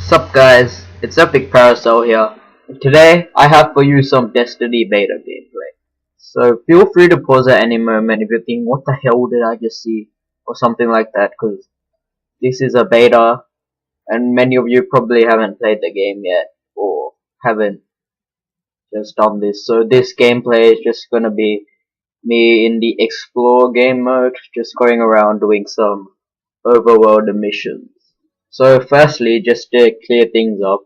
Sup guys, it's Epic Paracel here. And today I have for you some Destiny beta gameplay. So feel free to pause at any moment if you're thinking, what the hell did I just see? Or something like that, because this is a beta and many of you probably haven't played the game yet or haven't just done this. So this gameplay is just gonna be me in the explore game mode, just going around doing some overworld missions. So firstly, just to clear things up,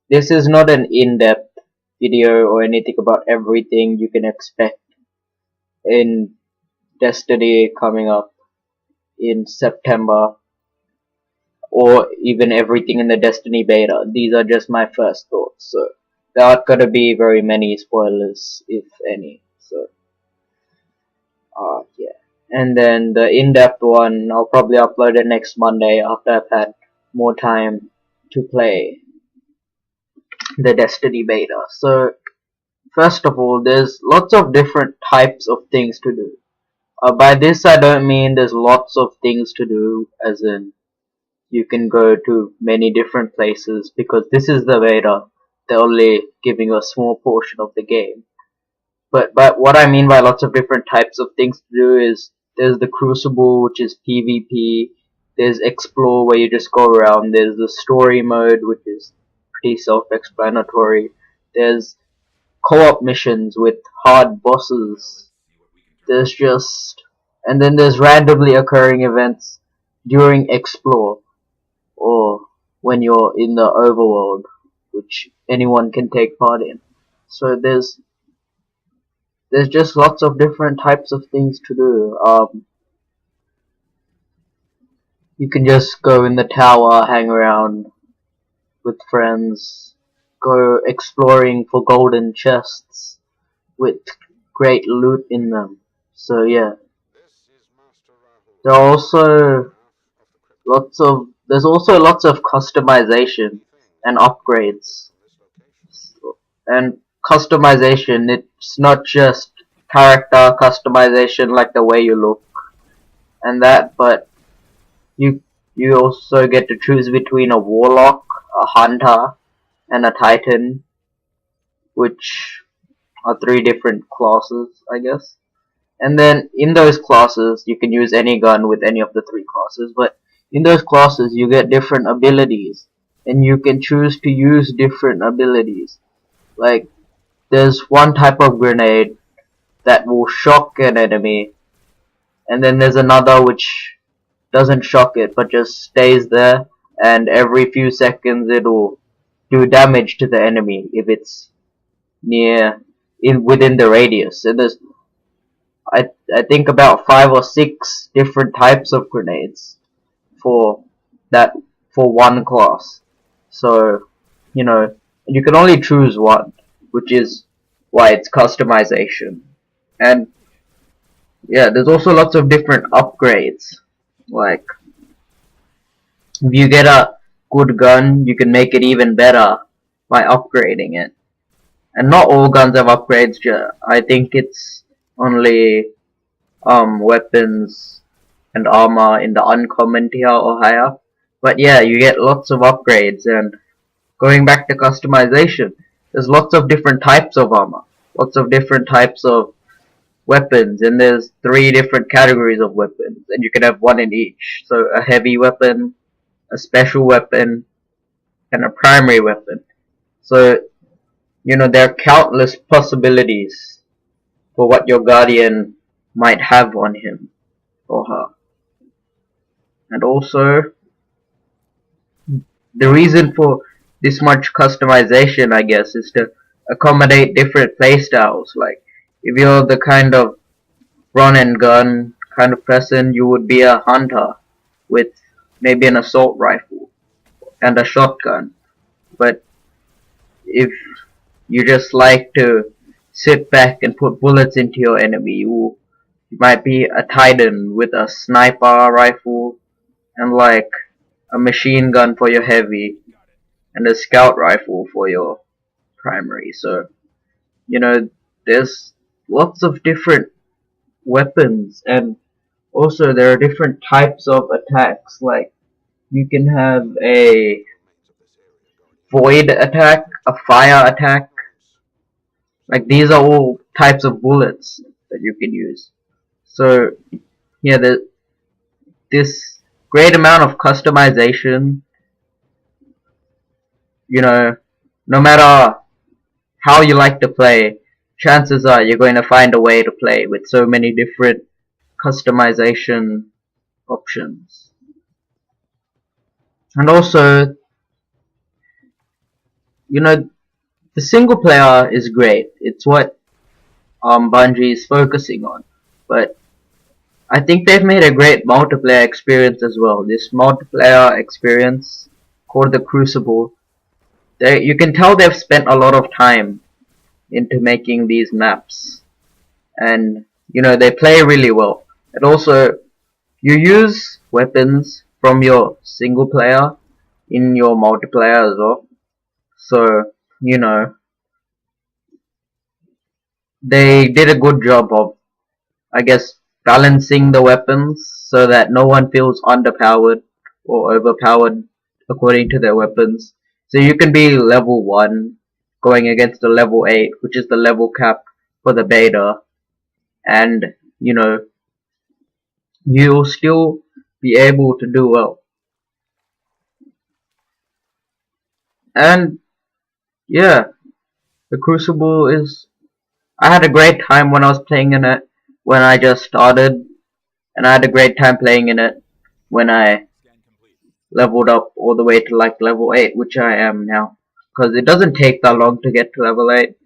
this is not an in-depth video or anything about everything you can expect in Destiny coming up in September, or even everything in the Destiny beta. These are just my first thoughts, so there aren't gonna be very many spoilers, if any. So, yeah. And then the in-depth one, I'll probably upload it next Monday after I've had more time to play the Destiny beta. So, first of all, there's lots of different types of things to do. By this I don't mean there's lots of things to do, as in you can go to many different places, because this is the beta. They're only giving a small portion of the game. But what I mean by lots of different types of things to do is there's the Crucible, which is PvP. There's Explore, where you just go around. There's the Story mode, which is pretty self-explanatory. There's co-op missions with hard bosses. And then there's randomly occurring events during Explore, or when you're in the overworld, which anyone can take part in. So there's just lots of different types of things to do. You can just go in the tower, hang around with friends, go exploring for golden chests with great loot in them. So yeah, there are also there's also lots of customization and upgrades. And customization, it's not just character customization like the way you look and that, but you also get to choose between a warlock, a hunter, and a titan, which are three different classes, I guess. And then in those classes, you can use any gun with any of the three classes, but in those classes you get different abilities, and you can choose to use different abilities. Like, there's one type of grenade that will shock an enemy, and then there's another which doesn't shock it but just stays there, and every few seconds it'll do damage to the enemy if it's within the radius. And there's I think about 5 or 6 different types of grenades for one class. So, you can only choose one, which is why it's customization. And yeah, there's also lots of different upgrades. Like, if you get a good gun, you can make it even better by upgrading it. And not all guns have upgrades. I think it's only weapons and armor in the uncommon tier or higher. But yeah, you get lots of upgrades. And going back to customization, there's lots of different types of armor, lots of different types of weapons, and there's 3 different categories of weapons, and you can have one in each. So a heavy weapon, a special weapon, and a primary weapon. So, there are countless possibilities for what your guardian might have on him or her. And also, the reason for this much customization, I guess, is to accommodate different playstyles. Like, if you're the kind of run and gun kind of person, you would be a hunter with maybe an assault rifle and a shotgun. But if you just like to sit back and put bullets into your enemy, you might be a titan with a sniper rifle and like a machine gun for your heavy and a scout rifle for your primary. So, there's lots of different weapons, and also there are different types of attacks. Like, you can have a void attack, a fire attack. Like these are all types of bullets that you can use. So yeah, this great amount of customization, you know, no matter how you like to play, chances are you're going to find a way to play with so many different customization options. And also, you know, the single player is great. It's what Bungie is focusing on. But I think they've made a great multiplayer experience as well. This multiplayer experience called the Crucible, you can tell they've spent a lot of time into making these maps. And, you know, they play really well. And also, you use weapons from your single player in your multiplayer as well. So, you know, they did a good job of, I guess, balancing the weapons so that no one feels underpowered or overpowered according to their weapons. So you can be level 1 going against a level 8, which is the level cap for the beta, and, you know, you'll still be able to do well. And yeah, the Crucible is, I had a great time when I was playing in it when I just started, and I had a great time playing in it when I leveled up all the way to like level 8, which I am now. Because it doesn't take that long to get to level 8,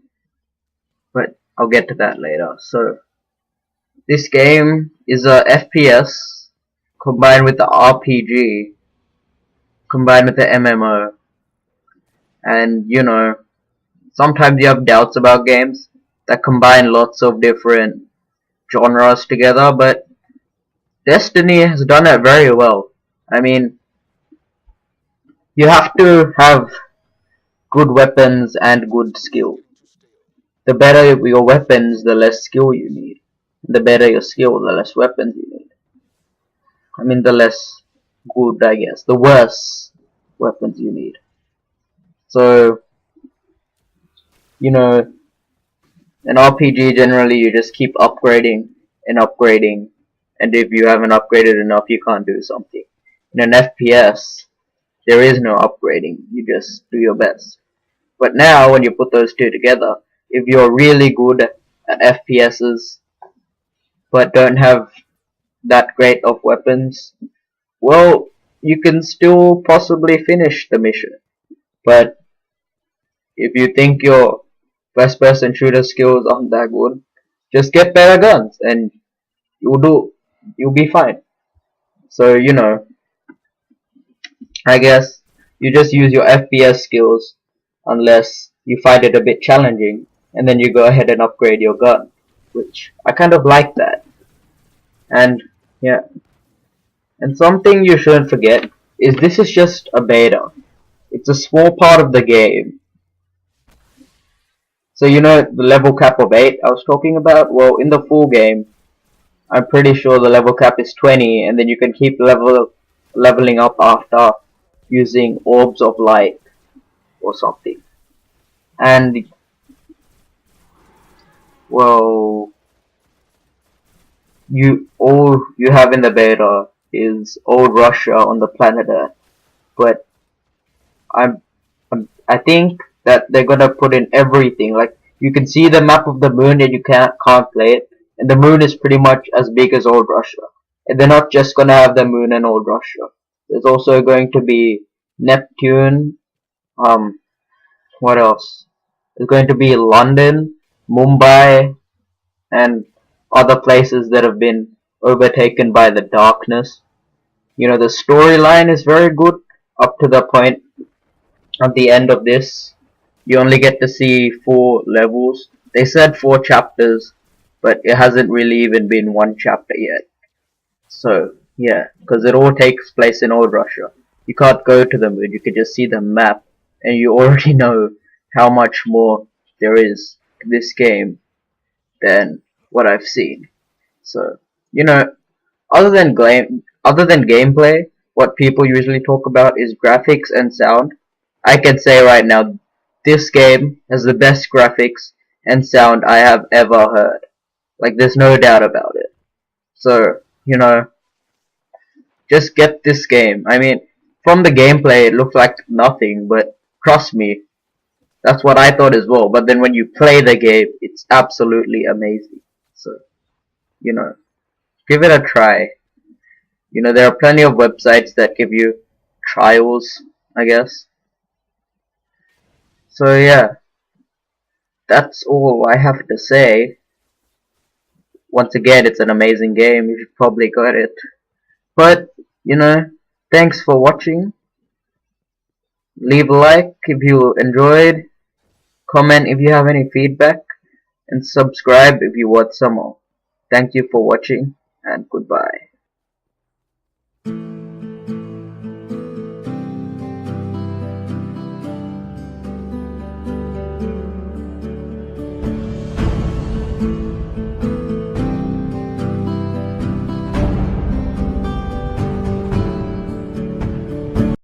but I'll get to that later. So, this game is a FPS combined with the RPG, combined with the MMO. And, you know, sometimes you have doubts about games that combine lots of different genres together, but Destiny has done it very well. I mean, you have to have good weapons and good skill. The better your weapons, the less skill you need. The better your skill, the less weapons you need. I mean, the less good, I guess. The worse weapons you need. So, you know, in RPG generally you just keep upgrading and upgrading, and if you haven't upgraded enough you can't do something. In an FPS, there is no upgrading, you just do your best. But now when you put those two together, if you're really good at FPSs but don't have that great of weapons, well, you can still possibly finish the mission. But if you think your first person shooter skills aren't that good, just get better guns and you'll be fine. So, you know, I guess you just use your FPS skills unless you find it a bit challenging, and then you go ahead and upgrade your gun, which I kind of like that. And yeah, and something you shouldn't forget is this is just a beta. It's a small part of the game. So you know the level cap of 8 I was talking about? Well, in the full game, I'm pretty sure the level cap is 20, and then you can keep leveling up after using orbs of light or something. And well, all you have in the beta is old Russia on the planet Earth, but I think that they're gonna put in everything. Like you can see the map of the moon and you can't play it, and the moon is pretty much as big as old Russia. And they're not just gonna have the moon and old Russia. There's also going to be Neptune. What else? There's going to be London, Mumbai, and other places that have been overtaken by the darkness. You know, the storyline is very good up to the point at the end of this. You only get to see 4 levels. They said 4 chapters, but it hasn't really even been 1 chapter yet. So, yeah, because it all takes place in old Russia. You can't go to the moon, you can just see the map, and you already know how much more there is to this game than what I've seen. So, you know, other than gameplay, what people usually talk about is graphics and sound. I can say right now, this game has the best graphics and sound I have ever heard. Like, there's no doubt about it. So, you know, just get this game. I mean, from the gameplay it looks like nothing, but trust me, that's what I thought as well. But then when you play the game, it's absolutely amazing. So, you know, give it a try. You know, there are plenty of websites that give you trials, I guess. So yeah, that's all I have to say. Once again, it's an amazing game. You should probably get it. But, you know, thanks for watching. Leave a like if you enjoyed. Comment if you have any feedback. And subscribe if you want some more. Thank you for watching, and goodbye.